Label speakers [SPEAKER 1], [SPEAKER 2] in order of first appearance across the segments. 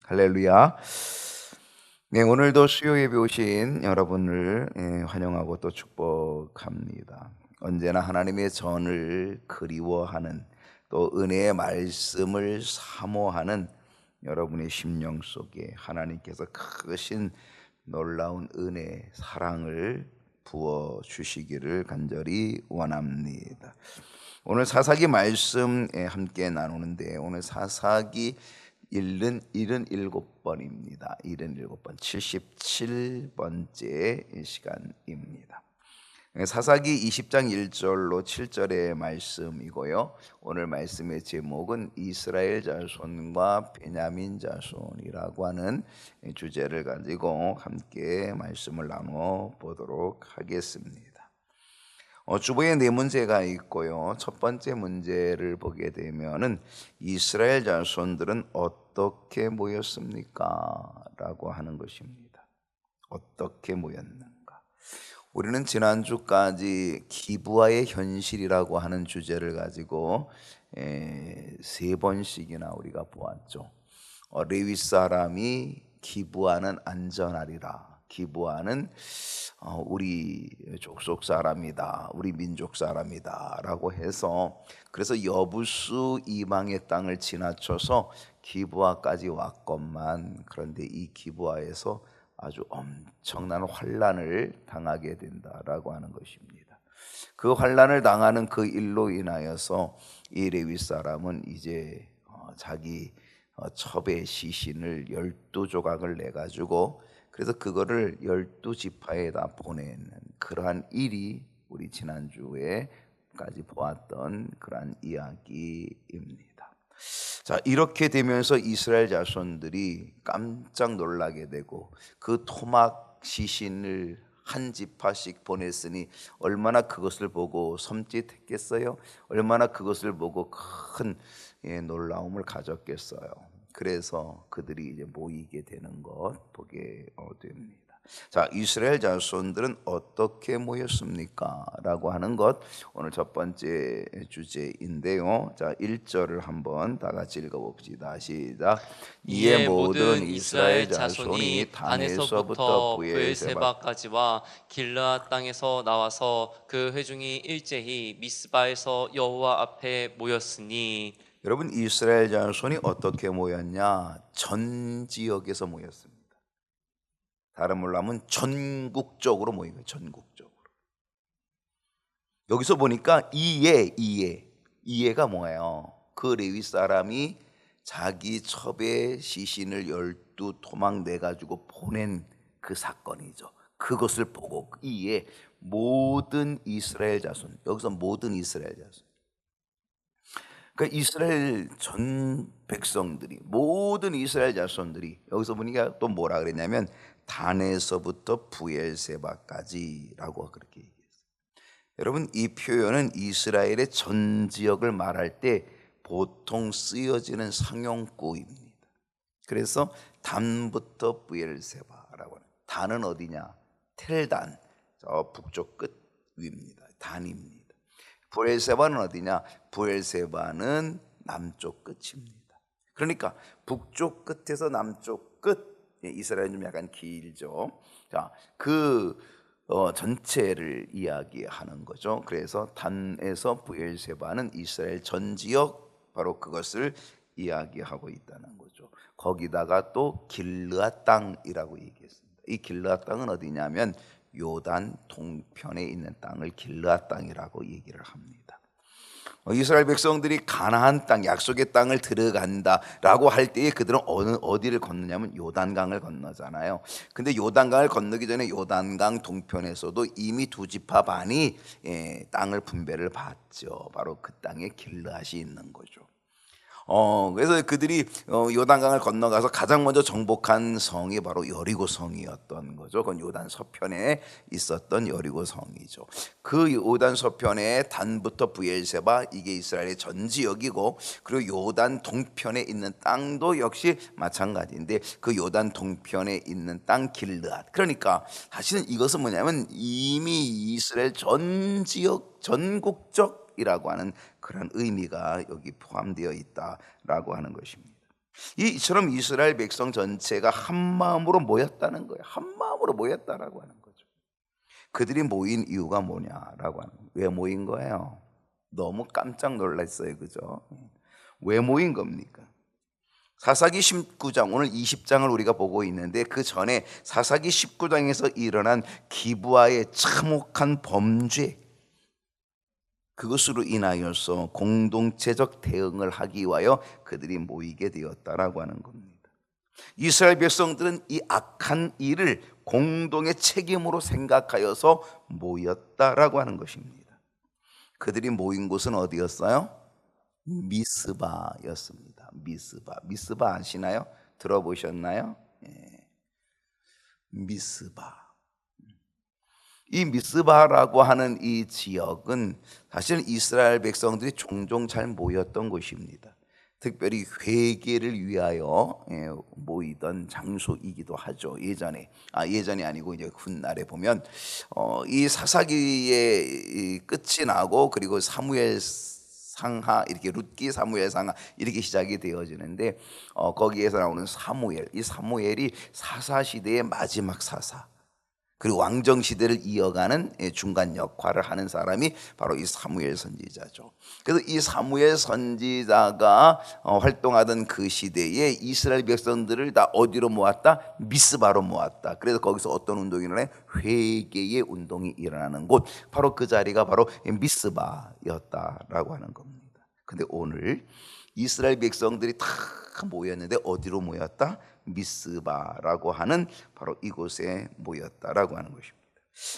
[SPEAKER 1] 할렐루야. 네, 오늘도 수요 예배 오신 여러분을 환영하고 또 축복합니다. 언제나 하나님의 전을 그리워하는, 또 은혜의 말씀을 사모하는 여러분의 심령 속에 하나님께서 크신 놀라운 은혜, 사랑을 부어 주시기를 간절히 원합니다. 오늘 사사기 말씀 함께 나누는데, 오늘 사사기 77번입니다. 77번, 77번째 시간입니다. 사사기 20장 1절로 7절의 말씀이고요. 오늘 말씀의 제목은 이스라엘 자손과 베냐민 자손이라고 하는 주제를 가지고 함께 말씀을 나눠 보도록 하겠습니다. 주보에 네 문제가 있고요. 첫 번째 문제를 보게 되면은 이스라엘 자손들은 어떻게 모였습니까? 라고 하는 것입니다. 어떻게 모였는가? 우리는 지난주까지 기브아의 현실이라고 하는 주제를 가지고 세 번씩이나 우리가 보았죠. 레위 사람이 기브아는 안전하리라. 기브아는 우리 족속 사람이다, 우리 민족 사람이다 라고 해서, 그래서 여부수 이방의 땅을 지나쳐서 기브아까지 왔건만, 그런데 이 기브아에서 아주 엄청난 환난을 당하게 된다라고 하는 것입니다. 그 환난을 당하는 그 일로 인하여서 이 레위 사람은 이제 자기 첩의 시신을 12조각을 내가지고, 그래서 그거를 12지파에다 보내는 그러한 일이 우리 지난주에까지 보았던 그러한 이야기입니다. 자, 이렇게 되면서 이스라엘 자손들이 깜짝 놀라게 되고, 그 토막 시신을 한 지파씩 보냈으니 얼마나 그것을 보고 섬찟했겠어요? 얼마나 그것을 보고 큰 놀라움을 가졌겠어요? 그래서 그들이 이제 모이게 되는 것 보게 됩니다. 자, 이스라엘 자손들은 어떻게 모였습니까? 라고 하는 것, 오늘 첫 번째 주제인데요. 자, 1절을 한번 다 같이 읽어봅시다. 시작. 이에
[SPEAKER 2] 이에
[SPEAKER 1] 모든
[SPEAKER 2] 모든
[SPEAKER 1] 이스라엘
[SPEAKER 2] 이스라엘
[SPEAKER 1] 자손이
[SPEAKER 2] 자손이
[SPEAKER 1] 단에서부터
[SPEAKER 2] 단에서부터
[SPEAKER 1] 부엘세바.
[SPEAKER 2] 브엘세바까지와 길르앗 땅에서 나와서 그 회중이 일제히 미스바에서 여호와 앞에 모였으니.
[SPEAKER 1] 여러분, 이스라엘 자손이 어떻게 모였냐? 전 지역에서 모였습니다. 다른 말로 하면 전국적으로 모인 거예요. 전국적으로. 여기서 보니까 이해가 뭐예요? 그 레위 사람이 자기 첩의 시신을 12토막 내가지고 보낸 그 사건이죠. 그것을 보고 이에 모든 이스라엘 자손, 여기서 모든 이스라엘 자손, 그러니까 이스라엘 전 백성들이, 모든 이스라엘 자손들이, 여기서 보니까 또 뭐라 그랬냐면 단에서부터 부엘세바까지라고 그렇게 얘기했어요. 여러분, 이 표현은 이스라엘의 전 지역을 말할 때 보통 쓰여지는 상용구입니다. 그래서 단부터 부엘세바라고 하는, 단은 어디냐? 텔단, 저 북쪽 끝 위입니다. 단입니다. 부엘세바는 어디냐? 부엘세바는 남쪽 끝입니다. 그러니까 북쪽 끝에서 남쪽 끝, 이스라엘은 좀 약간 길죠. 자, 그 전체를 이야기하는 거죠. 그래서 단에서 부엘세바는 이스라엘 전 지역, 바로 그것을 이야기하고 있다는 거죠. 거기다가 또 길르앗 땅이라고 얘기했습니다. 이 길르앗 땅은 어디냐면 요단 동편에 있는 땅을 길르앗 땅이라고 얘기를 합니다. 이스라엘 백성들이 가나안 땅, 약속의 땅을 들어간다라고 할 때에 그들은 어디를 건너냐면 요단강을 건너잖아요. 근데 요단강을 건너기 전에 요단강 동편에서도 이미 두 지파 반이 땅을 분배를 받죠. 바로 그 땅에 길르앗이 있는 거죠. 그래서 그들이 요단강을 건너가서 가장 먼저 정복한 성이 바로 여리고 성이었던 거죠. 그건 요단 서편에 있었던 여리고 성이죠. 그 요단 서편에 단부터 부엘세바, 이게 이스라엘의 전 지역이고, 그리고 요단 동편에 있는 땅도 역시 마찬가지인데, 그 요단 동편에 있는 땅 길르앗. 그러니까 사실은 이것은 뭐냐면 이미 이스라엘 전 지역, 전국적 이라고 하는 그런 의미가 여기 포함되어 있다라고 하는 것입니다. 이처럼 이스라엘 백성 전체가 한 마음으로 모였다는 거예요. 한 마음으로 모였다라고 하는 거죠. 그들이 모인 이유가 뭐냐라고 하는 거예요. 왜 모인 거예요? 너무 깜짝 놀랐어요. 그죠? 왜 모인 겁니까? 사사기 19장, 오늘 20장을 우리가 보고 있는데 그 전에 사사기 19장에서 일어난 기브아의 참혹한 범죄, 그것으로 인하여서 공동체적 대응을 하기 위하여 그들이 모이게 되었다라고 하는 겁니다. 이스라엘 백성들은 이 악한 일을 공동의 책임으로 생각하여서 모였다라고 하는 것입니다. 그들이 모인 곳은 어디였어요? 미스바였습니다. 미스바 아시나요? 들어보셨나요? 예. 미스바. 이 미스바라고 하는 이 지역은 사실 이스라엘 백성들이 종종 잘 모였던 곳입니다. 특별히 회개를 위하여 모이던 장소이기도 하죠. 예전이 아니고 이제 훗날에 보면 이 사사기의 끝이 나고 그리고 사무엘 상하, 이렇게 룻기 사무엘 상하 이렇게 시작이 되어지는데 거기에서 나오는 사무엘, 이 사무엘이 사사 시대의 마지막 사사, 그리고 왕정 시대를 이어가는 중간 역할을 하는 사람이 바로 이 사무엘 선지자죠. 그래서 이 사무엘 선지자가 활동하던 그 시대에 이스라엘 백성들을 다 어디로 모았다? 미스바로 모았다. 그래서 거기서 어떤 운동이 일어나요? 회개의 운동이 일어나는 곳, 바로 그 자리가 바로 미스바였다라고 하는 겁니다. 근데 오늘 이스라엘 백성들이 다 모였는데 어디로 모였다? 미스바라고 하는 바로 이곳에 모였다라고 하는 것입니다.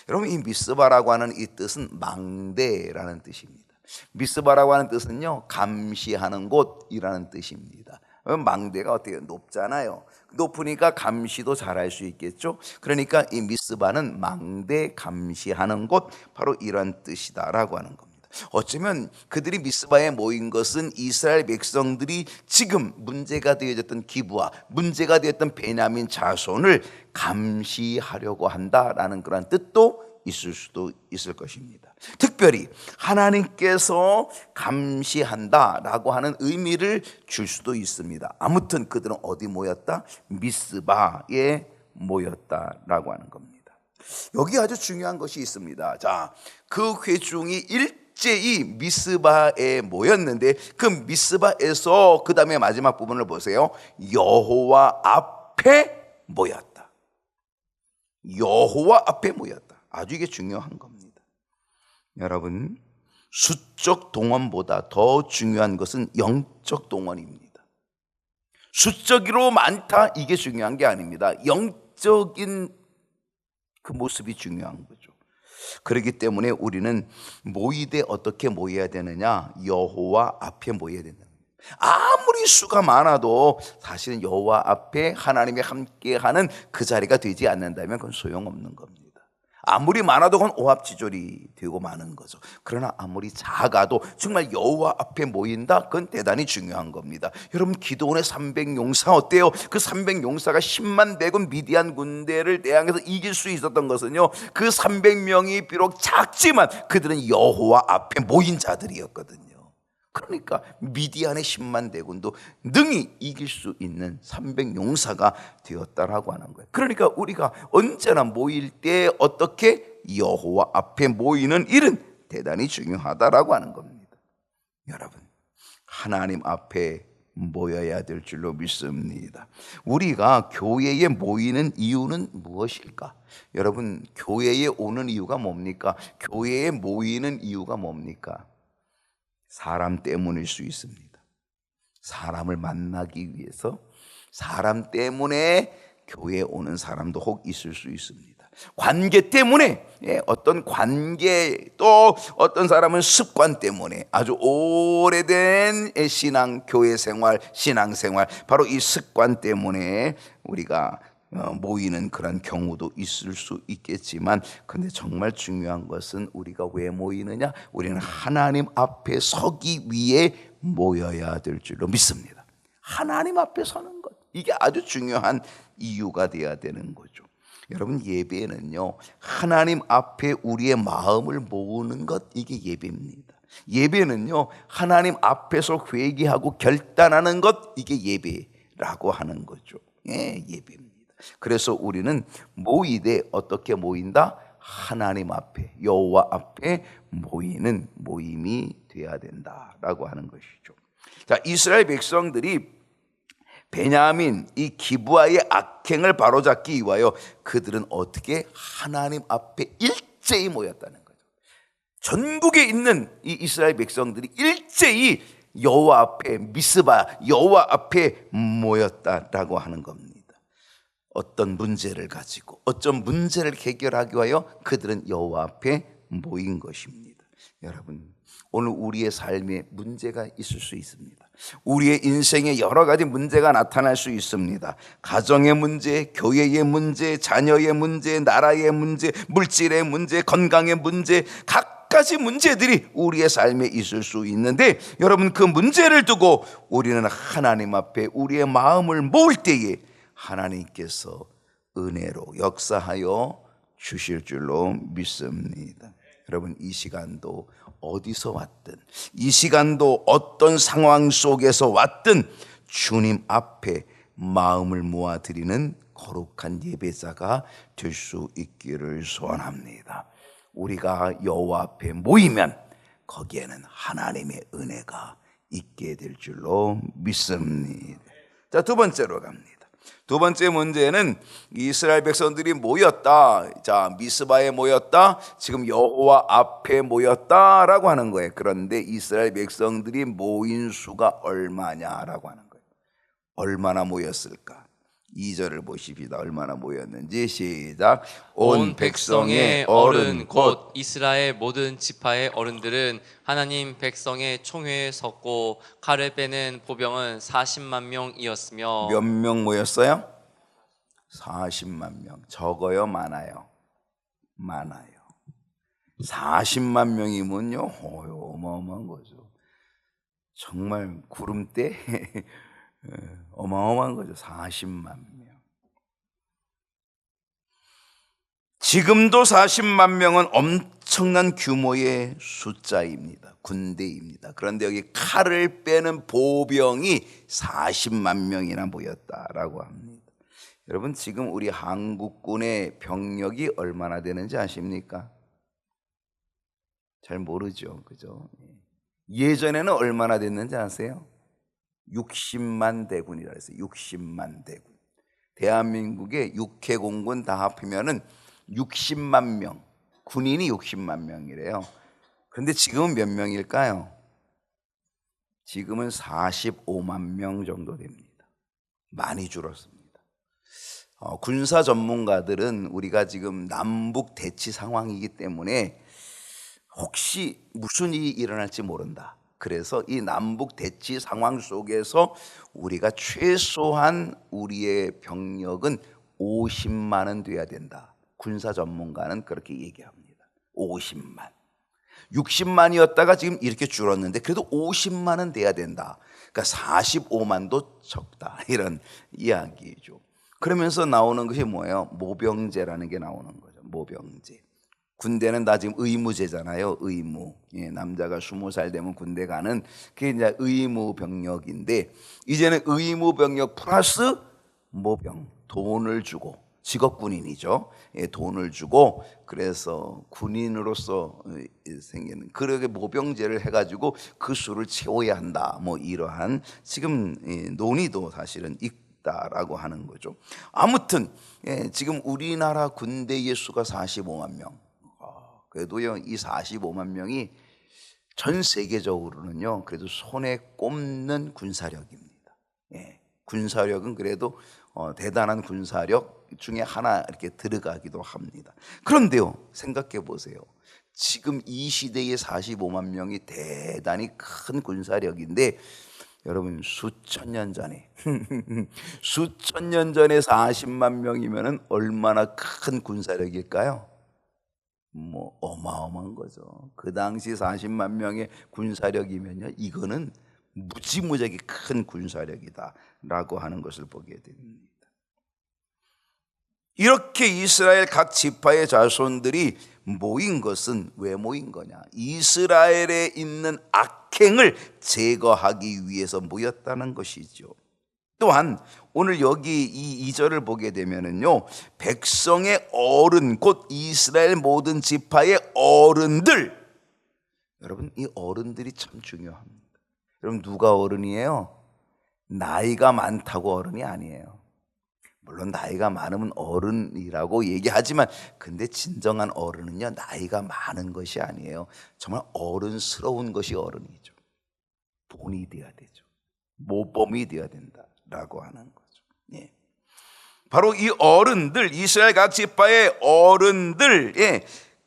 [SPEAKER 1] 여러분, 이 미스바라고 하는 이 뜻은 망대라는 뜻입니다. 미스바라고 하는 뜻은요, 감시하는 곳이라는 뜻입니다. 망대가 어때요? 높잖아요. 높으니까 감시도 잘할 수 있겠죠. 그러니까 이 미스바는 망대, 감시하는 곳, 바로 이런 뜻이다라고 하는 겁니다. 어쩌면 그들이 미스바에 모인 것은 이스라엘 백성들이 지금 문제가 되어졌던 기브아, 문제가 되었던 베냐민 자손을 감시하려고 한다라는 그런 뜻도 있을 수도 있을 것입니다. 특별히 하나님께서 감시한다라고 하는 의미를 줄 수도 있습니다. 아무튼 그들은 어디 모였다? 미스바에 모였다라고 하는 겁니다. 여기 아주 중요한 것이 있습니다. 자, 그 회중이 일제히 미스바에 모였는데 그 미스바에서 그 다음에 마지막 부분을 보세요. 여호와 앞에 모였다. 여호와 앞에 모였다. 아주 이게 중요한 겁니다. 여러분, 수적 동원보다 더 중요한 것은 영적 동원입니다. 수적으로 많다, 이게 중요한 게 아닙니다. 영적인 그 모습이 중요한 거죠. 그렇기 때문에 우리는 모이되 어떻게 모여야 되느냐? 여호와 앞에 모여야 된다. 아무리 수가 많아도 사실은 여호와 앞에 하나님이 함께하는 그 자리가 되지 않는다면 그건 소용없는 겁니다. 아무리 많아도 그건 오합지졸이 되고 마는 거죠. 그러나 아무리 작아도 정말 여호와 앞에 모인다, 그건 대단히 중요한 겁니다. 여러분, 기드온의 300용사 어때요? 그 300용사가 10만 대군 미디안 군대를 대항해서 이길 수 있었던 것은요, 그 300명이 비록 작지만 그들은 여호와 앞에 모인 자들이었거든요. 그러니까 미디안의 10만 대군도 능히 이길 수 있는 300용사가 되었다라고 하는 거예요. 그러니까 우리가 언제나 모일 때 어떻게 여호와 앞에 모이는 일은 대단히 중요하다라고 하는 겁니다. 여러분, 하나님 앞에 모여야 될 줄로 믿습니다. 우리가 교회에 모이는 이유는 무엇일까? 여러분, 교회에 오는 이유가 뭡니까? 교회에 모이는 이유가 뭡니까? 사람 때문일 수 있습니다. 사람을 만나기 위해서, 사람 때문에 교회에 오는 사람도 혹 있을 수 있습니다. 관계 때문에, 어떤 관계, 또 어떤 사람은 습관 때문에, 아주 오래된 신앙, 교회 생활, 신앙 생활, 바로 이 습관 때문에 우리가 모이는 그런 경우도 있을 수 있겠지만, 근데 정말 중요한 것은 우리가 왜 모이느냐? 우리는 하나님 앞에 서기 위해 모여야 될 줄로 믿습니다. 하나님 앞에 서는 것, 이게 아주 중요한 이유가 되어야 되는 거죠. 여러분, 예배는요, 하나님 앞에 우리의 마음을 모으는 것, 이게 예배입니다. 예배는요, 하나님 앞에서 회개하고 결단하는 것, 이게 예배 예배라고 하는 거죠. 예, 예배입니다. 그래서 우리는 모이되 어떻게 모인다? 하나님 앞에, 여호와 앞에 모이는 모임이 돼야 된다라고 하는 것이죠. 자, 이스라엘 백성들이 베냐민 이 기브아의 악행을 바로잡기 위하여 그들은 어떻게 하나님 앞에 일제히 모였다는 거죠. 전국에 있는 이 이스라엘 백성들이 일제히 여호와 앞에 미스바 여호와 앞에 모였다라고 하는 겁니다. 어떤 문제를 가지고 어떤 문제를 해결하기 위하여 그들은 여호와 앞에 모인 것입니다. 여러분, 오늘 우리의 삶에 문제가 있을 수 있습니다. 우리의 인생에 여러 가지 문제가 나타날 수 있습니다. 가정의 문제, 교회의 문제, 자녀의 문제, 나라의 문제, 물질의 문제, 건강의 문제, 각가지 문제들이 우리의 삶에 있을 수 있는데, 여러분, 그 문제를 두고 우리는 하나님 앞에 우리의 마음을 모을 때에 하나님께서 은혜로 역사하여 주실 줄로 믿습니다. 여러분, 이 시간도 어디서 왔든, 이 시간도 어떤 상황 속에서 왔든 주님 앞에 마음을 모아드리는 거룩한 예배자가 될 수 있기를 소원합니다. 우리가 여호와 앞에 모이면 거기에는 하나님의 은혜가 있게 될 줄로 믿습니다. 자, 두 번째로 갑니다. 두 번째 문제는 이스라엘 백성들이 모였다. 자, 미스바에 모였다. 지금 여호와 앞에 모였다라고 하는 거예요. 그런데 이스라엘 백성들이 모인 수가 얼마냐라고 하는 거예요. 얼마나 모였을까? 2절을 보십시다. 얼마나 모였는지. 시작.
[SPEAKER 2] 온 백성의 어른 곧 이스라엘 모든 지파의 어른들은 하나님 백성의 총회에 섰고 칼을 빼는 보병은 40만 명이었으며.
[SPEAKER 1] 몇 명 모였어요? 40만 명. 적어요, 많아요? 많아요. 40만 명이면요, 어마어마한 거죠. 정말 구름대 어마어마한 거죠. 40만 명. 지금도 40만 명은 엄청난 규모의 숫자입니다. 군대입니다. 그런데 여기 칼을 빼는 보병이 40만 명이나 모였다라고 합니다. 여러분, 지금 우리 한국군의 병력이 얼마나 되는지 아십니까? 잘 모르죠, 그죠? 예전에는 얼마나 됐는지 아세요? 60만 대군이라 했어요. 60만 대군. 대한민국의 육해공군 다 합하면은 60만 명, 군인이 60만 명이래요. 그런데 지금은 몇 명일까요? 지금은 45만 명 정도 됩니다. 많이 줄었습니다. 군사 전문가들은 우리가 지금 남북 대치 상황이기 때문에 혹시 무슨 일이 일어날지 모른다. 그래서 이 남북 대치 상황 속에서 우리가 최소한 우리의 병력은 50만은 돼야 된다. 군사 전문가는 그렇게 얘기합니다. 50만. 60만이었다가 지금 이렇게 줄었는데 그래도 50만은 돼야 된다. 그러니까 45만도 적다. 이런 이야기죠. 그러면서 나오는 것이 뭐예요? 모병제라는 게 나오는 거죠. 모병제. 군대는 다 지금 의무제잖아요. 의무. 예, 남자가 20살 되면 군대 가는 그게 이제 의무 병력인데, 이제는 의무 병력 플러스 모병, 돈을 주고, 직업 군인이죠. 예, 돈을 주고, 그래서 군인으로서 생기는 그렇게 모병제를 해가지고 그 수를 채워야 한다. 뭐 이러한 지금 논의도 사실은 있다라고 하는 거죠. 아무튼 지금 우리나라 군대의 수가 45만 명. 그래도요, 이 45만 명이 전 세계적으로는요, 그래도 손에 꼽는 군사력입니다. 예, 군사력은 그래도 대단한 군사력 중에 하나 이렇게 들어가기도 합니다. 그런데요, 생각해 보세요. 지금 이 시대의 45만 명이 대단히 큰 군사력인데, 여러분, 수천 년 전에 수천 년 전에 40만 명이면 얼마나 큰 군사력일까요? 뭐 어마어마한 거죠. 그 당시 40만 명의 군사력이면요, 이거는 무지무지하게 큰 군사력이다라고 하는 것을 보게 됩니다. 이렇게 이스라엘 각 지파의 자손들이 모인 것은 왜 모인 거냐? 이스라엘에 있는 악행을 제거하기 위해서 모였다는 것이죠. 또한 오늘 여기 이 2절을 보게 되면은요, 백성의 어른, 곧 이스라엘 모든 지파의 어른들. 여러분, 이 어른들이 참 중요합니다. 여러분, 누가 어른이에요? 나이가 많다고 어른이 아니에요. 물론 나이가 많으면 어른이라고 얘기하지만, 근데 진정한 어른은요, 나이가 많은 것이 아니에요. 정말 어른스러운 것이 어른이죠. 본이 되어야 되죠. 모범이 되어야 된다라고 하는 거죠. 예. 바로 이 어른들, 이스라엘 각 지파의 어른들,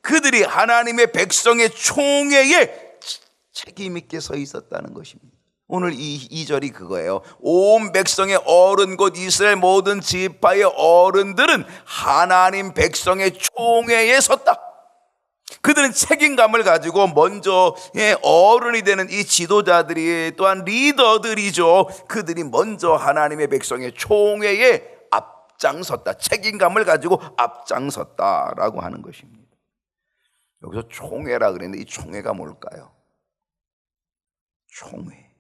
[SPEAKER 1] 그들이 하나님의 백성의 총회에 책임 있게 서 있었다는 것입니다. 오늘 이 2절이 그거예요. 온 백성의 어른, 곧 이스라엘 모든 지파의 어른들은 하나님 백성의 총회에 섰다. 그들은 책임감을 가지고 먼저 어른이 되는 이 지도자들이, 또한 리더들이죠. 그들이 먼저 하나님의 백성의 총회에 앞장섰다. 책임감을 가지고 앞장섰다라고 하는 것입니다. 여기서 총회라 그랬는데 이 총회가 뭘까요? 총회.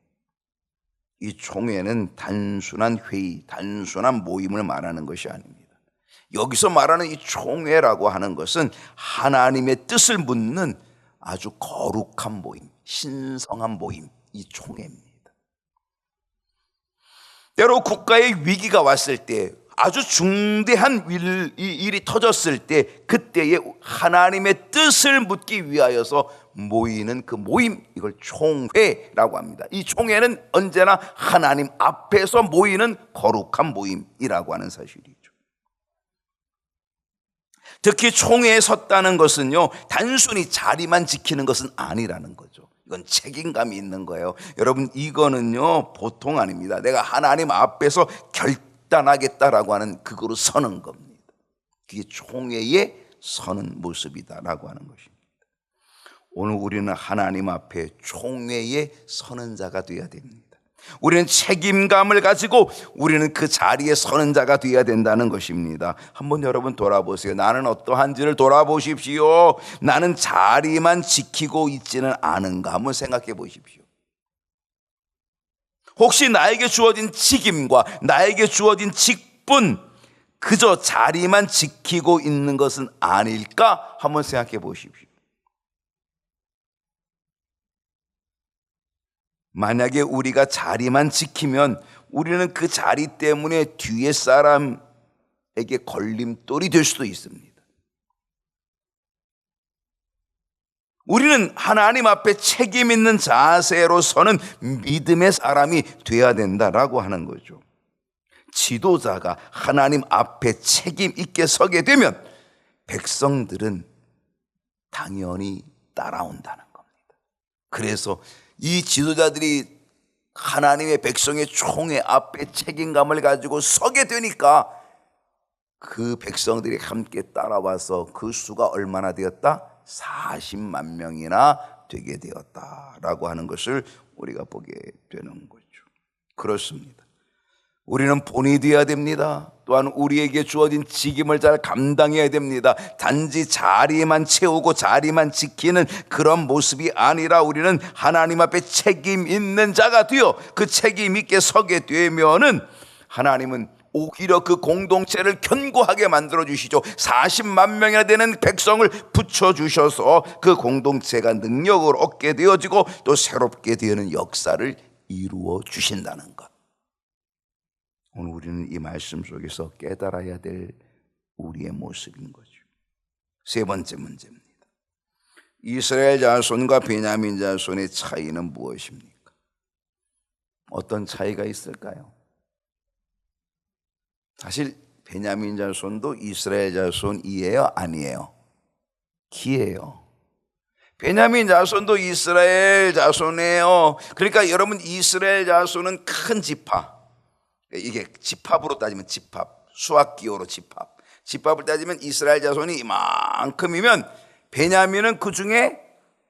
[SPEAKER 1] 이 총회는 단순한 회의, 단순한 모임을 말하는 것이 아닙니다. 여기서 말하는 이 총회라고 하는 것은 하나님의 뜻을 묻는 아주 거룩한 모임, 신성한 모임, 이 총회입니다. 때로 국가의 위기가 왔을 때, 아주 중대한 일이 터졌을 때, 그때에 하나님의 뜻을 묻기 위하여서 모이는 그 모임, 이걸 총회라고 합니다. 이 총회는 언제나 하나님 앞에서 모이는 거룩한 모임이라고 하는 사실이죠. 특히 총회에 섰다는 것은요, 단순히 자리만 지키는 것은 아니라는 거죠. 이건 책임감이 있는 거예요. 여러분, 이거는요 보통 아닙니다. 내가 하나님 앞에서 결단하겠다라고 하는 그거로 서는 겁니다. 그게 총회에 서는 모습이다라고 하는 것입니다. 오늘 우리는 하나님 앞에 총회에 서는 자가 되어야 됩니다. 우리는 책임감을 가지고 우리는 그 자리에 서는 자가 되어야 된다는 것입니다. 한번 여러분 돌아보세요. 나는 어떠한지를 돌아보십시오. 나는 자리만 지키고 있지는 않은가 한번 생각해 보십시오. 혹시 나에게 주어진 직임과 나에게 주어진 직분, 그저 자리만 지키고 있는 것은 아닐까 한번 생각해 보십시오. 만약에 우리가 자리만 지키면 우리는 그 자리 때문에 뒤에 사람에게 걸림돌이 될 수도 있습니다. 우리는 하나님 앞에 책임 있는 자세로서는 믿음의 사람이 되어야 된다라고 하는 거죠. 지도자가 하나님 앞에 책임 있게 서게 되면 백성들은 당연히 따라온다는 겁니다. 그래서 이 지도자들이 하나님의 백성의 총회 앞에 책임감을 가지고 서게 되니까 그 백성들이 함께 따라와서 그 수가 얼마나 되었다? 40만 명이나 되게 되었다라고 하는 것을 우리가 보게 되는 거죠. 그렇습니다. 우리는 본이 되어야 됩니다. 또한 우리에게 주어진 직임을 잘 감당해야 됩니다. 단지 자리만 채우고 자리만 지키는 그런 모습이 아니라 우리는 하나님 앞에 책임 있는 자가 되어 그 책임 있게 서게 되면은 하나님은 오히려 그 공동체를 견고하게 만들어 주시죠. 40만 명이나 되는 백성을 붙여주셔서 그 공동체가 능력을 얻게 되어지고 또 새롭게 되는 역사를 이루어 주신다는 것. 오늘 우리는 이 말씀 속에서 깨달아야 될 우리의 모습인 거죠. 세 번째 문제입니다. 이스라엘 자손과 베냐민 자손의 차이는 무엇입니까? 어떤 차이가 있을까요? 사실 베냐민 자손도 이스라엘 자손이에요? 아니에요? 기예요. 베냐민 자손도 이스라엘 자손이에요. 그러니까 여러분, 이스라엘 자손은 큰 지파, 이게 집합으로 따지면 집합, 수학기호로 집합을 따지면 이스라엘 자손이 이만큼이면 베냐민은 그 중에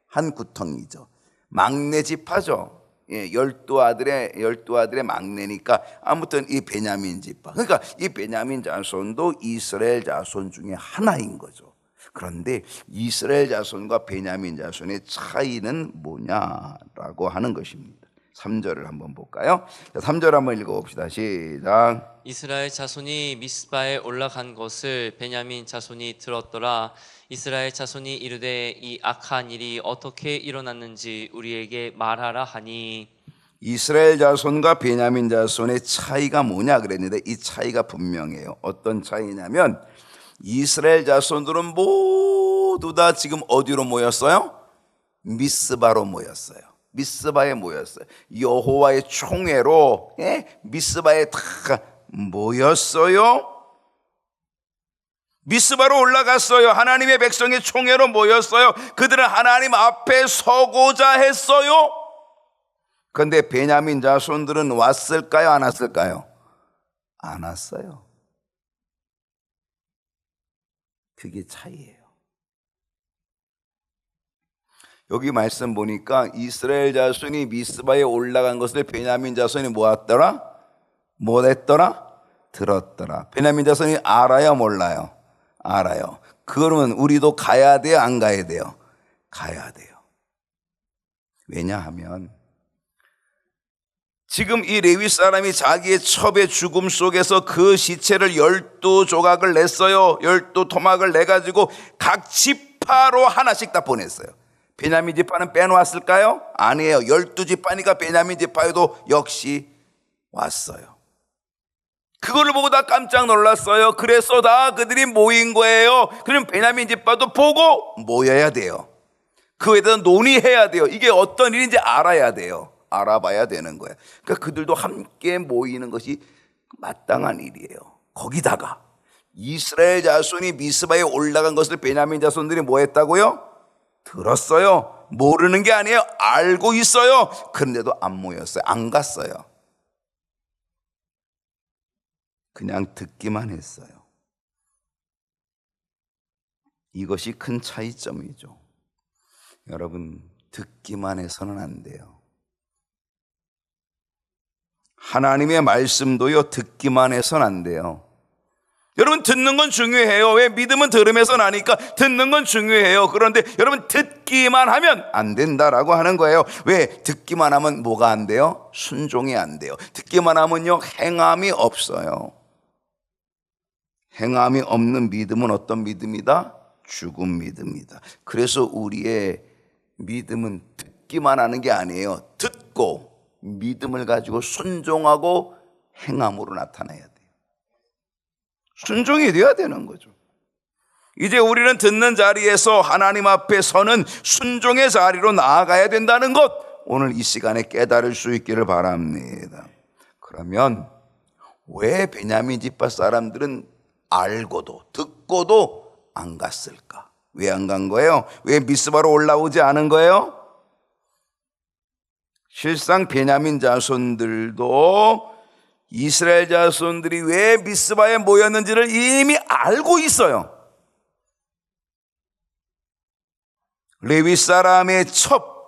[SPEAKER 1] 한 구덩이죠. 막내 지파죠. 12아들의 막내니까 아무튼 이 베냐민 지파, 그러니까 이 베냐민 자손도 이스라엘 자손 중에 하나인 거죠. 그런데 이스라엘 자손과 베냐민 자손의 차이는 뭐냐라고 하는 것입니다. 3절을 한번 볼까요? 3절 한번 읽어봅시다. 시작.
[SPEAKER 2] 이스라엘 자손이 미스바에 올라간 것을 베냐민 자손이 들었더라. 이스라엘 자손이 이르되 이 악한 일이 어떻게 일어났는지 우리에게 말하라 하니.
[SPEAKER 1] 이스라엘 자손과 베냐민 자손의 차이가 뭐냐 그랬는데 이 차이가 분명해요. 어떤 차이냐면 이스라엘 자손들은 모두 다 지금 어디로 모였어요? 미스바로 모였어요. 미스바에 모였어요. 여호와의 총회로 미스바에 다 모였어요. 미스바로 올라갔어요. 하나님의 백성의 총회로 모였어요. 그들은 하나님 앞에 서고자 했어요. 그런데 베냐민 자손들은 왔을까요? 안 왔을까요? 안 왔어요. 그게 차이예요. 여기 말씀 보니까 이스라엘 자손이 미스바에 올라간 것을 베냐민 자손이 뭐했더라? 들었더라. 베냐민 자손이 알아요? 몰라요? 알아요. 그러면 우리도 가야 돼요? 안 가야 돼요? 가야 돼요. 왜냐하면 지금 이 레위 사람이 자기의 첩의 죽음 속에서 그 시체를 12조각을 냈어요. 12토막을 내가지고 각 지파로 하나씩 다 보냈어요. 베냐민 지파는 빼놓았을까요? 아니에요. 12지파니까 베냐민 지파에도 역시 왔어요. 그걸 보고 다 깜짝 놀랐어요. 그래서 다 그들이 모인 거예요. 그럼 베냐민 지파도 보고 모여야 돼요. 그에 대해서 논의해야 돼요. 이게 어떤 일인지 알아야 돼요. 알아봐야 되는 거예요. 그러니까 그들도 함께 모이는 것이 마땅한 일이에요. 거기다가 이스라엘 자손이 미스바에 올라간 것을 베냐민 자손들이 뭐 했다고요? 들었어요. 모르는 게 아니에요. 알고 있어요. 그런데도 안 모였어요. 안 갔어요. 그냥 듣기만 했어요. 이것이 큰 차이점이죠. 여러분, 듣기만 해서는 안 돼요. 하나님의 말씀도요, 듣기만 해서는 안 돼요. 여러분, 듣는 건 중요해요. 왜? 믿음은 들음에서 나니까 듣는 건 중요해요. 그런데 여러분, 듣기만 하면 안 된다라고 하는 거예요. 왜? 듣기만 하면 뭐가 안 돼요? 순종이 안 돼요. 듣기만 하면요, 행함이 없어요. 행함이 없는 믿음은 어떤 믿음이다? 죽은 믿음이다. 그래서 우리의 믿음은 듣기만 하는 게 아니에요. 듣고 믿음을 가지고 순종하고 행함으로 나타나야 돼요. 순종이 돼야 되는 거죠. 이제 우리는 듣는 자리에서 하나님 앞에 서는 순종의 자리로 나아가야 된다는 것, 오늘 이 시간에 깨달을 수 있기를 바랍니다. 그러면 왜 베냐민 지파 사람들은 알고도 듣고도 안 갔을까? 왜 안 간 거예요? 왜 미스바로 올라오지 않은 거예요? 실상 베냐민 자손들도 이스라엘 자손들이 왜 미스바에 모였는지를 이미 알고 있어요. 레위 사람의 첩,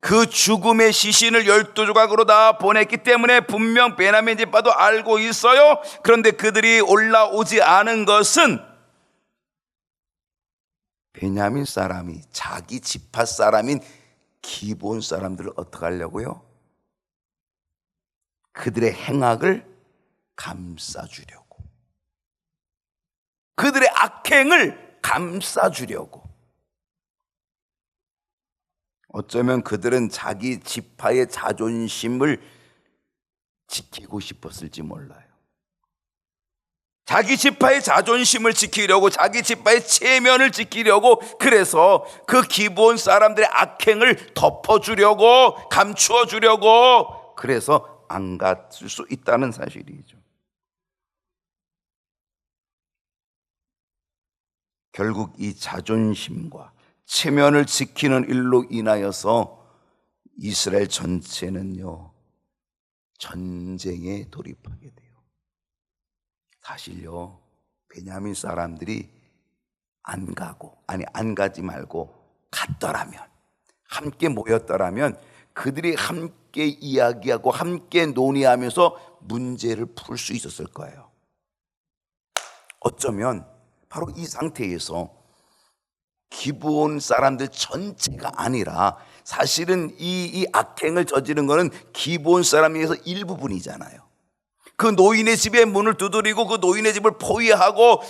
[SPEAKER 1] 그 죽음의 시신을 12조각으로 다 보냈기 때문에 분명 베냐민 지파도 알고 있어요. 그런데 그들이 올라오지 않은 것은 베냐민 사람이, 자기 지파 사람인 기브온 사람들을 어떻게 하려고요? 그들의 행악을 감싸주려고, 그들의 악행을 감싸주려고. 어쩌면 그들은 자기 지파의 자존심을 지키고 싶었을지 몰라요. 자기 지파의 자존심을 지키려고, 자기 지파의 체면을 지키려고, 그래서 그 기브온 사람들의 악행을 덮어주려고, 감추어주려고, 그래서 안 갔을 수 있다는 사실이죠. 결국 이 자존심과 체면을 지키는 일로 인하여서 이스라엘 전체는요, 전쟁에 돌입하게 돼요. 사실요, 베냐민 사람들이 안 가지 말고 갔더라면, 함께 모였더라면 그들이 함께 이야기하고 함께 논의하면서 문제를 풀 수 있었을 거예요. 어쩌면 바로 이 상태에서 기브온 사람들 전체가 아니라 사실은 이 악행을 저지른 거는 기브온 사람에서 일부분이잖아요. 그 노인의 집에 문을 두드리고 그 노인의 집을 포위하고,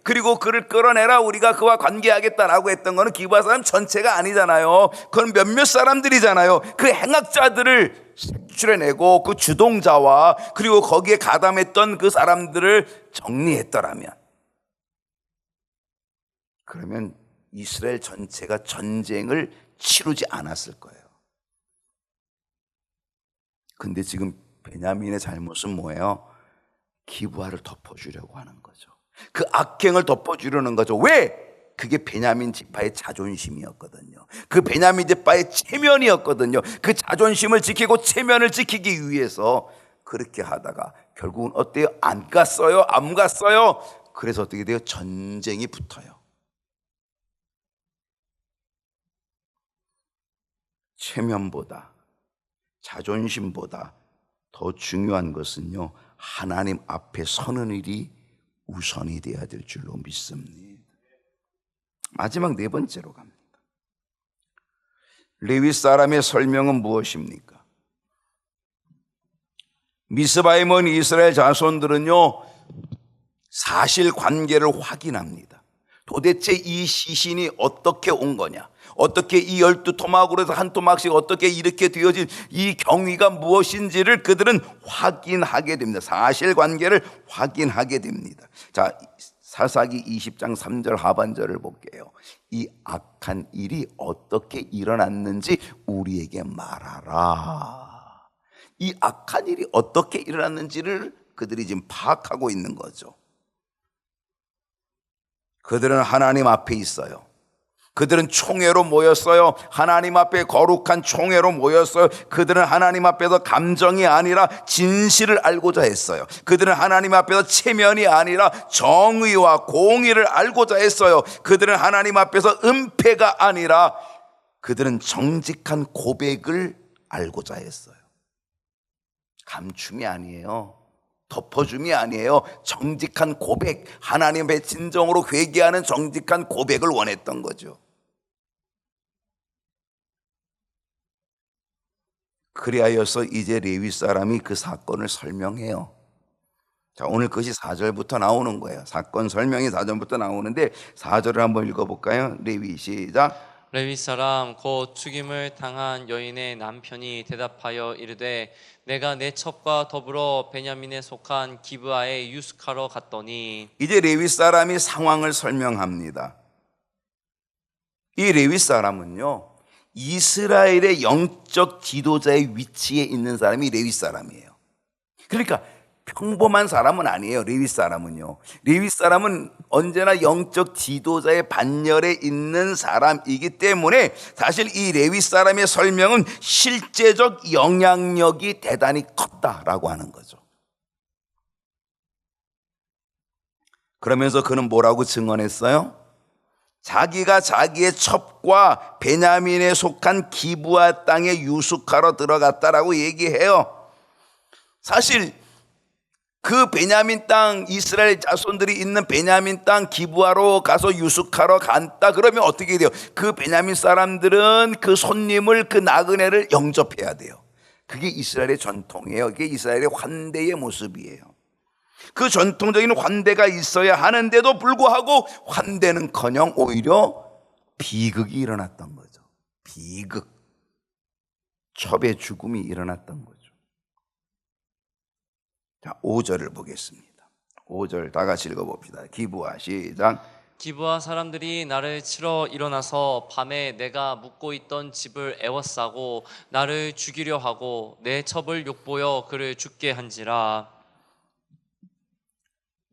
[SPEAKER 1] 그리고 그를 끌어내라, 우리가 그와 관계하겠다라고 했던 거는 기브아 사람 전체가 아니잖아요. 그건 몇몇 사람들이잖아요. 그 행악자들을 색출해내고 그 주동자와 그리고 거기에 가담했던 그 사람들을 정리했더라면, 그러면 이스라엘 전체가 전쟁을 치르지 않았을 거예요. 근데 지금 베냐민의 잘못은 뭐예요? 기브아를 덮어주려고 하는 거죠. 그 악행을 덮어주려는 거죠. 왜? 그게 베냐민 지파의 자존심이었거든요. 그 베냐민 지파의 체면이었거든요. 그 자존심을 지키고 체면을 지키기 위해서 그렇게 하다가 결국은 어때요? 안 갔어요? 안 갔어요? 그래서 어떻게 돼요? 전쟁이 붙어요. 체면보다, 자존심보다 더 중요한 것은요, 하나님 앞에 서는 일이 우선이 되어야 될 줄로 믿습니다. 마지막 네 번째로 갑니다. 레위 사람의 설명은 무엇입니까? 미스바에 모인 이스라엘 자손들은요, 사실관계를 확인합니다. 도대체 이 시신이 어떻게 온 거냐, 어떻게 이 12토막으로 해서 한 토막씩 어떻게 이렇게 되어진 이 경위가 무엇인지를 그들은 확인하게 됩니다. 사실관계를 확인하게 됩니다. 자, 사사기 20장 3절 하반절을 볼게요. 이 악한 일이 어떻게 일어났는지 우리에게 말하라. 이 악한 일이 어떻게 일어났는지를 그들이 지금 파악하고 있는 거죠. 그들은 하나님 앞에 있어요. 그들은 총회로 모였어요. 하나님 앞에 거룩한 총회로 모였어요. 그들은 하나님 앞에서 감정이 아니라 진실을 알고자 했어요. 그들은 하나님 앞에서 체면이 아니라 정의와 공의를 알고자 했어요. 그들은 하나님 앞에서 은폐가 아니라 그들은 정직한 고백을 알고자 했어요. 감춤이 아니에요. 덮어줌이 아니에요. 정직한 고백, 하나님의 진정으로 회개하는 정직한 고백을 원했던 거죠. 그리하여서 이제 레위 사람이 그 사건을 설명해요. 자, 오늘 그것이 4절부터 나오는 거예요. 사건 설명이 4절부터 나오는데 4절을 한번 읽어볼까요? 레위 시작.
[SPEAKER 2] 레위 사람 곧 죽임을 당한 여인의 남편이 대답하여 이르되 내가 내 첩과 더불어 베냐민에 속한 기브아에 유숙하러 갔더니.
[SPEAKER 1] 이제 레위 사람이 상황을 설명합니다. 이 레위 사람은요, 이스라엘의 영적 지도자의 위치에 있는 사람이 레위 사람이에요. 그러니까 평범한 사람은 아니에요. 레위 사람은요, 레위 사람은 언제나 영적 지도자의 반열에 있는 사람이기 때문에 사실 이 레위 사람의 설명은 실제적 영향력이 대단히 컸다라고 하는 거죠. 그러면서 그는 뭐라고 증언했어요? 자기가 자기의 첩과 베냐민에 속한 기브아 땅에 유숙하러 들어갔다라고 얘기해요. 사실 그 베냐민 땅, 이스라엘 자손들이 있는 베냐민 땅 기브아로 가서 유숙하러 간다 그러면 어떻게 돼요? 그 베냐민 사람들은 그 손님을, 그 나그네를 영접해야 돼요. 그게 이스라엘의 전통이에요. 그게 이스라엘의 환대의 모습이에요. 그 전통적인 환대가 있어야 하는데도 불구하고 환대는커녕 오히려 비극이 일어났던 거죠. 비극, 첩의 죽음이 일어났던 거죠. 자, 5절을 보겠습니다. 5절 다 같이 읽어봅시다. 기브아 시작.
[SPEAKER 2] 기브아 사람들이 나를 치러 일어나서 밤에 내가 묵고 있던 집을 에워싸고 나를 죽이려 하고 내 첩을 욕보여 그를 죽게 한지라.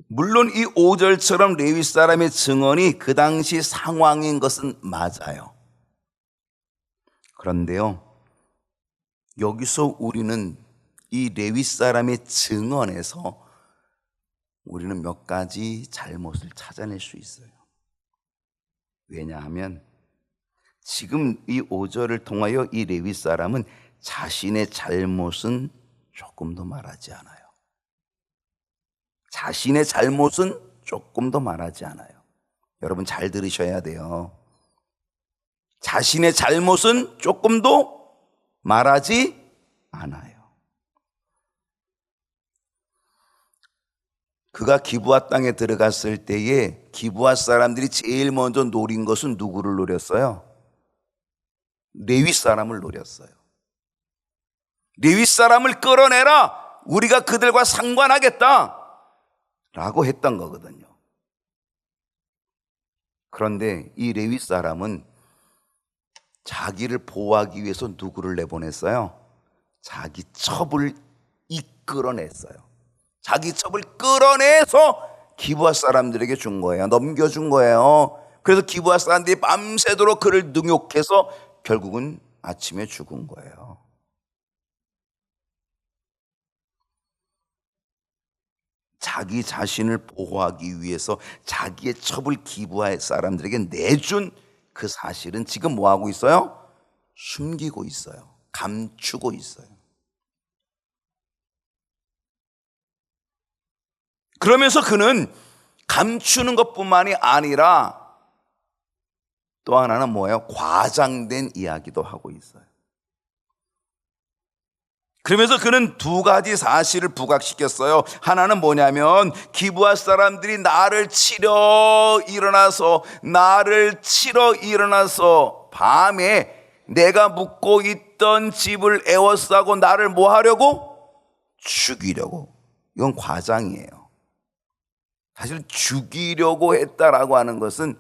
[SPEAKER 1] 물론 이 5절처럼 레위 사람의 증언이 그 당시 상황인 것은 맞아요. 그런데요, 여기서 우리는 이 레위 사람의 증언에서 우리는 몇 가지 잘못을 찾아낼 수 있어요. 왜냐하면 지금 이 5절을 통하여 이 레위 사람은 자신의 잘못은 조금도 말하지 않아요. 자신의 잘못은 조금도 말하지 않아요. 여러분 잘 들으셔야 돼요. 자신의 잘못은 조금도 말하지 않아요. 그가 기브아 땅에 들어갔을 때에 기브아 사람들이 제일 먼저 노린 것은 누구를 노렸어요? 레위 사람을 노렸어요. 레위 사람을 끌어내라. 우리가 그들과 상관하겠다 라고 했던 거거든요. 그런데 이 레위 사람은 자기를 보호하기 위해서 누구를 내보냈어요? 자기 첩을 이끌어냈어요. 자기 첩을 끌어내서 기브아 사람들에게 준 거예요. 넘겨준 거예요. 그래서 기브아 사람들이 밤새도록 그를 능욕해서 결국은 아침에 죽은 거예요. 자기 자신을 보호하기 위해서 자기의 첩을 기브아 사람들에게 내준 그 사실은 지금 뭐 하고 있어요? 숨기고 있어요. 감추고 있어요. 그러면서 그는 감추는 것뿐만이 아니라 또 하나는 뭐예요? 과장된 이야기도 하고 있어요. 그러면서 그는 두 가지 사실을 부각시켰어요. 하나는 뭐냐면 기브아 사람들이 나를 치러 일어나서 밤에 내가 묵고 있던 집을 에워싸고 나를 뭐 하려고? 죽이려고. 이건 과장이에요. 사실 죽이려고 했다라고 하는 것은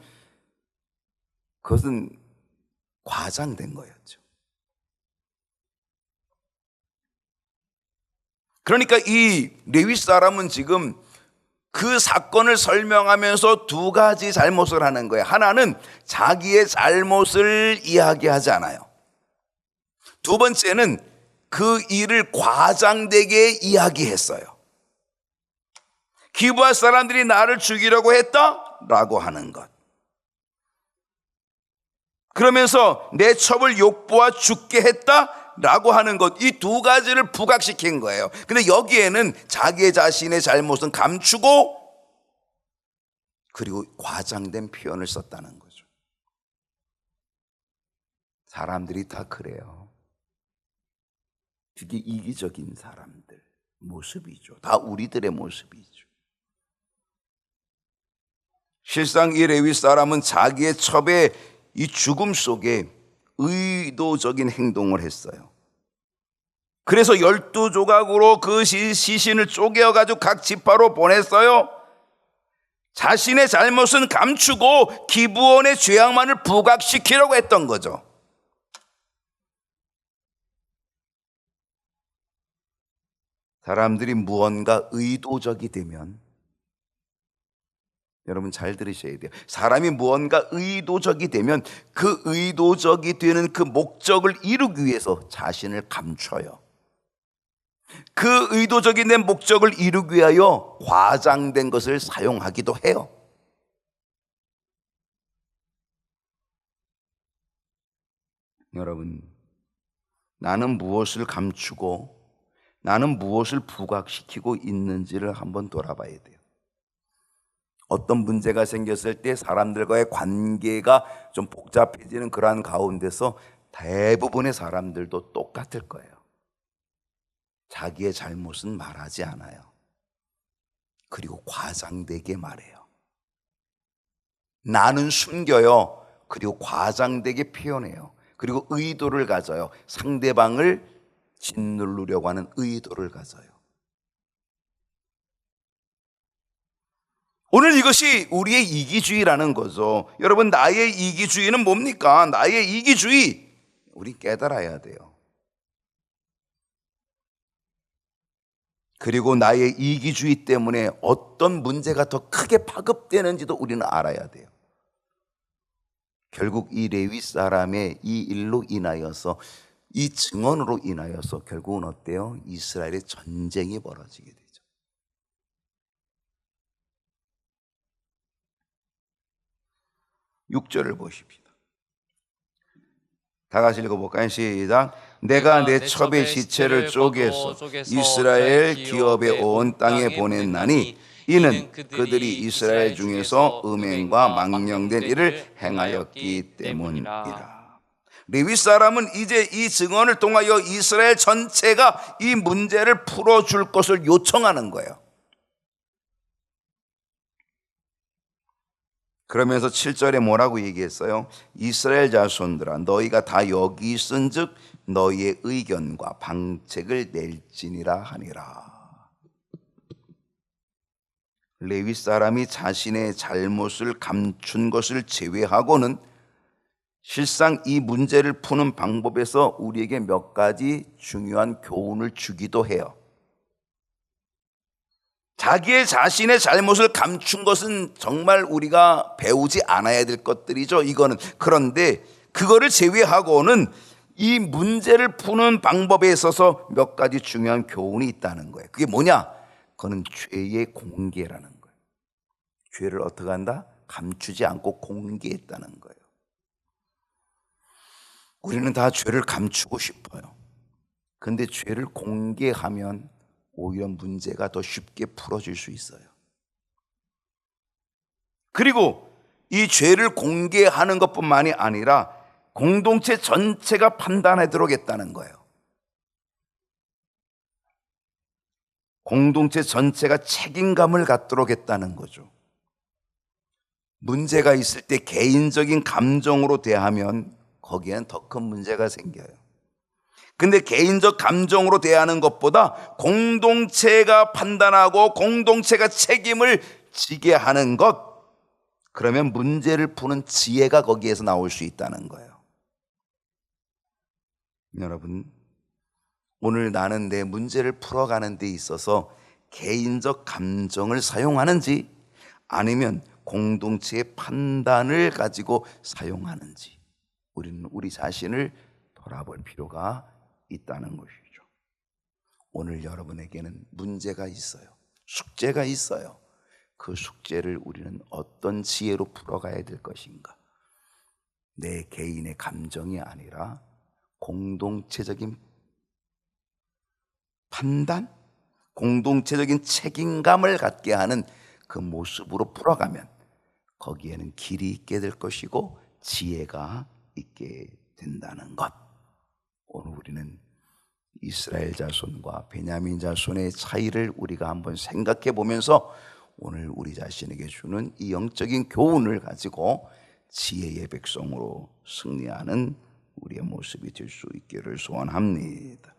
[SPEAKER 1] 그것은 과장된 거였죠. 그러니까 이 레위 사람은 지금 그 사건을 설명하면서 두 가지 잘못을 하는 거예요. 하나는 자기의 잘못을 이야기하지 않아요. 두 번째는 그 일을 과장되게 이야기했어요. 기브아 사람들이 나를 죽이려고 했다라고 하는 것. 그러면서 내 첩을 욕보아 죽게 했다라고 하는 것. 이 두 가지를 부각시킨 거예요. 근데 여기에는 자기 자신의 잘못은 감추고 그리고 과장된 표현을 썼다는 거죠. 사람들이 다 그래요. 특히 이기적인 사람들 모습이죠. 다 우리들의 모습이죠. 실상 이 레위 사람은 자기의 첩의 이 죽음 속에 의도적인 행동을 했어요. 그래서 12조각으로 그 시신을 쪼개어가지고 각 지파로 보냈어요. 자신의 잘못은 감추고 기브온의 죄악만을 부각시키려고 했던 거죠. 사람들이 무언가 의도적이 되면 여러분 잘 들으셔야 돼요. 사람이 무언가 의도적이 되면 그 의도적이 되는 그 목적을 이루기 위해서 자신을 감춰요. 그 의도적인 내 목적을 이루기 위하여 과장된 것을 사용하기도 해요. 여러분, 나는 무엇을 감추고 나는 무엇을 부각시키고 있는지를 한번 돌아봐야 돼요. 어떤 문제가 생겼을 때 사람들과의 관계가 좀 복잡해지는 그러한 가운데서 대부분의 사람들도 똑같을 거예요. 자기의 잘못은 말하지 않아요. 그리고 과장되게 말해요. 나는 숨겨요. 그리고 과장되게 표현해요. 그리고 의도를 가져요. 상대방을 짓누르려고 하는 의도를 가져요. 오늘 이것이 우리의 이기주의라는 거죠. 여러분, 나의 이기주의는 뭡니까? 나의 이기주의, 우리 깨달아야 돼요. 그리고 나의 이기주의 때문에 어떤 문제가 더 크게 파급되는지도 우리는 알아야 돼요. 결국 이 레위 사람의 이 일로 인하여서, 이 증언으로 인하여서 결국은 어때요? 이스라엘의 전쟁이 벌어지게 돼요. 6절을 보십시다. 다 같이 읽어볼까요? 시작. 내가 내 첩의 시체를 쪼개서 이스라엘 기업에 온 땅에 보냈나니 이는 그들이 이스라엘 중에서 음행과 망령된 일을 행하였기 때문이라. 레위 사람은 이제 이 증언을 통하여 이스라엘 전체가 이 문제를 풀어줄 것을 요청하는 거예요. 그러면서 7절에 뭐라고 얘기했어요? 이스라엘 자손들아, 너희가 다 여기 있은즉 너희의 의견과 방책을 낼지니라 하니라. 레위 사람이 자신의 잘못을 감춘 것을 제외하고는 실상 이 문제를 푸는 방법에서 우리에게 몇 가지 중요한 교훈을 주기도 해요. 자신의 잘못을 감춘 것은 정말 우리가 배우지 않아야 될 것들이죠. 이거는. 그런데 그거를 제외하고는 이 문제를 푸는 방법에 있어서 몇 가지 중요한 교훈이 있다는 거예요. 그게 뭐냐? 그거는 죄의 공개라는 거예요. 죄를 어떻게 한다? 감추지 않고 공개했다는 거예요. 우리는 다 죄를 감추고 싶어요. 근데 죄를 공개하면 오히려 문제가 더 쉽게 풀어질 수 있어요. 그리고 이 죄를 공개하는 것뿐만이 아니라 공동체 전체가 판단하도록 했다는 거예요. 공동체 전체가 책임감을 갖도록 했다는 거죠. 문제가 있을 때 개인적인 감정으로 대하면 거기엔 더 큰 문제가 생겨요. 근데 개인적 감정으로 대하는 것보다 공동체가 판단하고 공동체가 책임을 지게 하는 것, 그러면 문제를 푸는 지혜가 거기에서 나올 수 있다는 거예요. 여러분, 오늘 나는 내 문제를 풀어가는 데 있어서 개인적 감정을 사용하는지 아니면 공동체의 판단을 가지고 사용하는지 우리는 우리 자신을 돌아볼 필요가 있다는 것이죠. 오늘 여러분에게는 문제가 있어요. 숙제가 있어요. 그 숙제를 우리는 어떤 지혜로 풀어가야 될 것인가? 내 개인의 감정이 아니라 공동체적인 판단, 공동체적인 책임감을 갖게 하는 그 모습으로 풀어가면 거기에는 길이 있게 될 것이고 지혜가 있게 된다는 것. 오늘 우리는 이스라엘 자손과 베냐민 자손의 차이를 우리가 한번 생각해 보면서 오늘 우리 자신에게 주는 이 영적인 교훈을 가지고 지혜의 백성으로 승리하는 우리의 모습이 될 수 있기를 소원합니다.